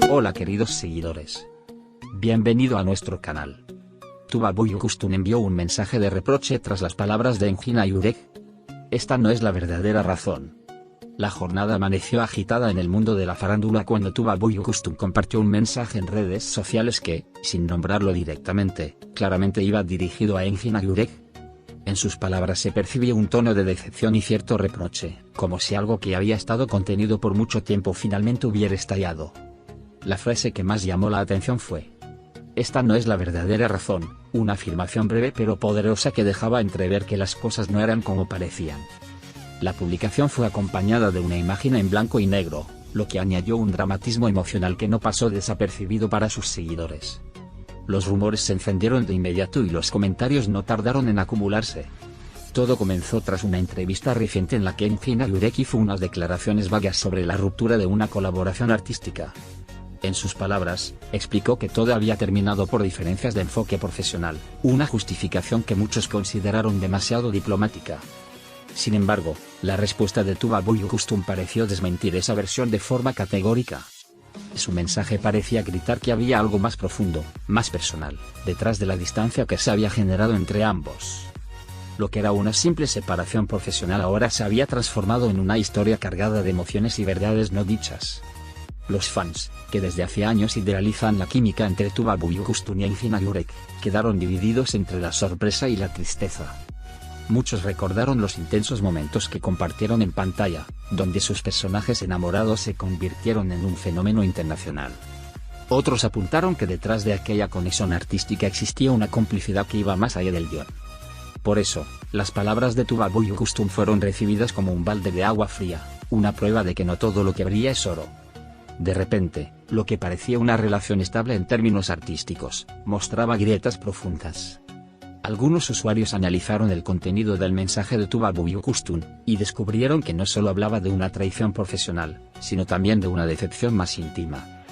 Hola queridos seguidores. Bienvenido a nuestro canal. Tuba Büyüküstün envió un mensaje de reproche tras las palabras de Engin Akyürek. Esta no es la verdadera razón. La jornada amaneció agitada en el mundo de la farándula cuando Tuba Büyüküstün compartió un mensaje en redes sociales que, sin nombrarlo directamente, claramente iba dirigido a Engin Akyürek. En sus palabras se percibía un tono de decepción y cierto reproche, como si algo que había estado contenido por mucho tiempo finalmente hubiera estallado. La frase que más llamó la atención fue: "Esta no es la verdadera razón", una afirmación breve pero poderosa que dejaba entrever que las cosas no eran como parecían. La publicación fue acompañada de una imagen en blanco y negro, lo que añadió un dramatismo emocional que no pasó desapercibido para sus seguidores. Los rumores se encendieron de inmediato y los comentarios no tardaron en acumularse. Todo comenzó tras una entrevista reciente en la que Engin Akyürek hizo unas declaraciones vagas sobre la ruptura de una colaboración artística. En sus palabras, explicó que todo había terminado por diferencias de enfoque profesional, una justificación que muchos consideraron demasiado diplomática. Sin embargo, la respuesta de Tuba Büyüküstün pareció desmentir esa versión de forma categórica. Su mensaje parecía gritar que había algo más profundo, más personal, detrás de la distancia que se había generado entre ambos. Lo que era una simple separación profesional ahora se había transformado en una historia cargada de emociones y verdades no dichas. Los fans, que desde hace años idealizan la química entre Tuba Büyüküstün y Engin Akyürek, quedaron divididos entre la sorpresa y la tristeza. Muchos recordaron los intensos momentos que compartieron en pantalla, donde sus personajes enamorados se convirtieron en un fenómeno internacional. Otros apuntaron que detrás de aquella conexión artística existía una complicidad que iba más allá del guión. Por eso, las palabras de Tuba Büyüküstün fueron recibidas como un balde de agua fría, una prueba de que no todo lo que brilla es oro. De repente, lo que parecía una relación estable en términos artísticos, mostraba grietas profundas. Algunos usuarios analizaron el contenido del mensaje de Tuba Büyüküstün, y descubrieron que no solo hablaba de una traición profesional, sino también de una decepción más íntima.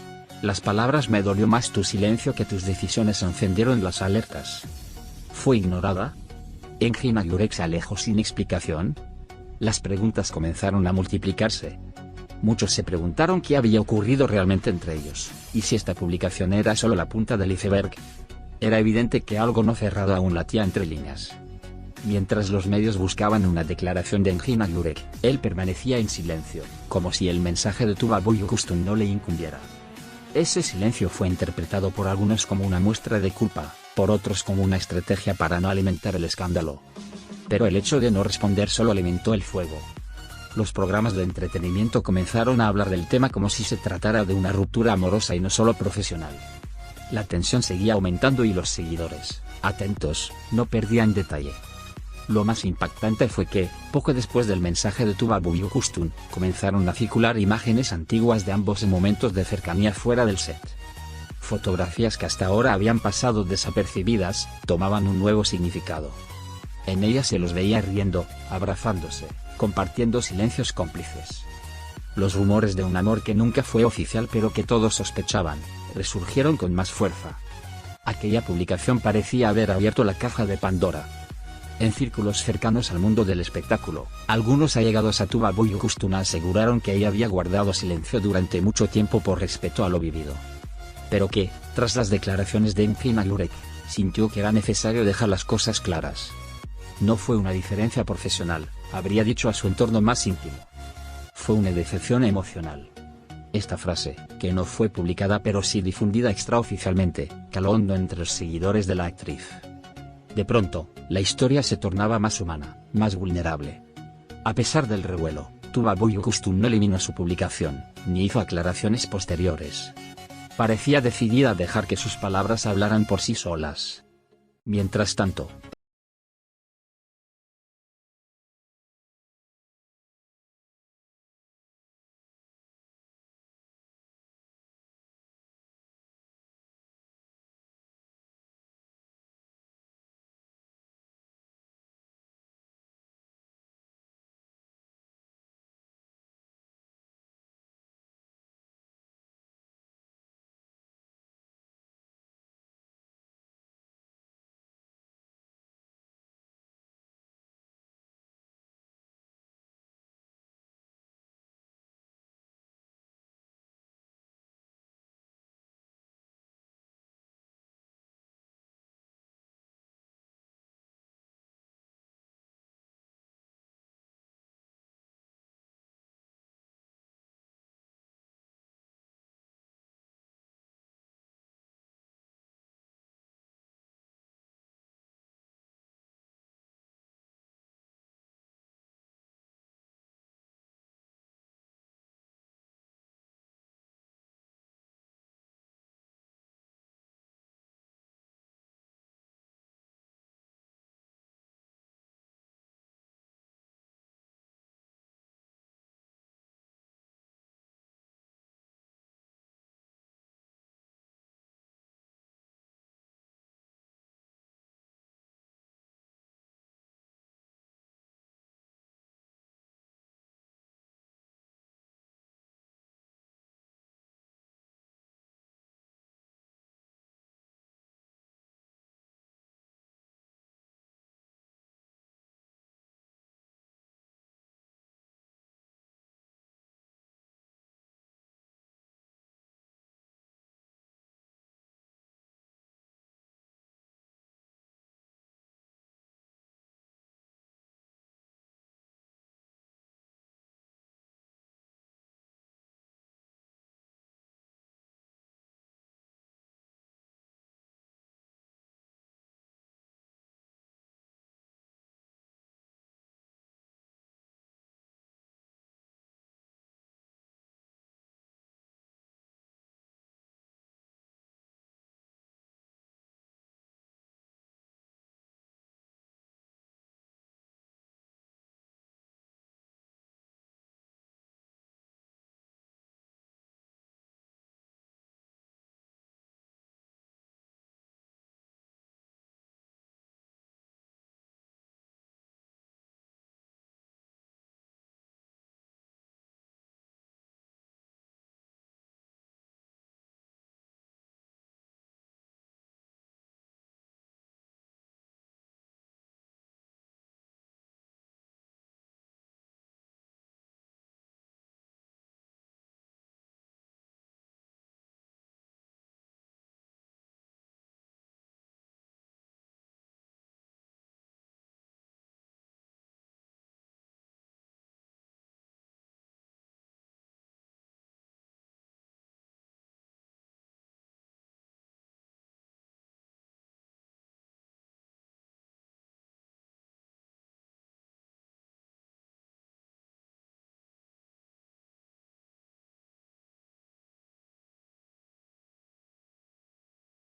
Las palabras "me dolió más tu silencio que tus decisiones" encendieron las alertas. ¿Fue ignorada? ¿Engin Akyürek se alejó sin explicación? Las preguntas comenzaron a multiplicarse. Muchos se preguntaron qué había ocurrido realmente entre ellos, y si esta publicación era solo la punta del iceberg. Era evidente que algo no cerrado aún latía entre líneas. Mientras los medios buscaban una declaración de Engin Akyürek, él permanecía en silencio, como si el mensaje de Tuba Büyüküstün no le incumbiera. Ese silencio fue interpretado por algunos como una muestra de culpa, por otros como una estrategia para no alimentar el escándalo. Pero el hecho de no responder solo alimentó el fuego. Los programas de entretenimiento comenzaron a hablar del tema como si se tratara de una ruptura amorosa y no solo profesional. La tensión seguía aumentando y los seguidores, atentos, no perdían detalle. Lo más impactante fue que, poco después del mensaje de Tuba Büyüküstün, comenzaron a circular imágenes antiguas de ambos en momentos de cercanía fuera del set. Fotografías que hasta ahora habían pasado desapercibidas, tomaban un nuevo significado. En ellas se los veía riendo, abrazándose, compartiendo silencios cómplices. Los rumores de un amor que nunca fue oficial pero que todos sospechaban, resurgieron con más fuerza. Aquella publicación parecía haber abierto la caja de Pandora. En círculos cercanos al mundo del espectáculo, algunos allegados a Tuba Büyüküstün aseguraron que ella había guardado silencio durante mucho tiempo por respeto a lo vivido. Pero que, tras las declaraciones de Engin Akyürek, sintió que era necesario dejar las cosas claras. No fue una diferencia profesional, habría dicho a su entorno más íntimo. Fue una decepción emocional. Esta frase, que no fue publicada pero sí difundida extraoficialmente, caló hondo entre los seguidores de la actriz. De pronto, la historia se tornaba más humana, más vulnerable. A pesar del revuelo, Tuba Büyüküstün no eliminó su publicación, ni hizo aclaraciones posteriores. Parecía decidida a dejar que sus palabras hablaran por sí solas. Mientras tanto,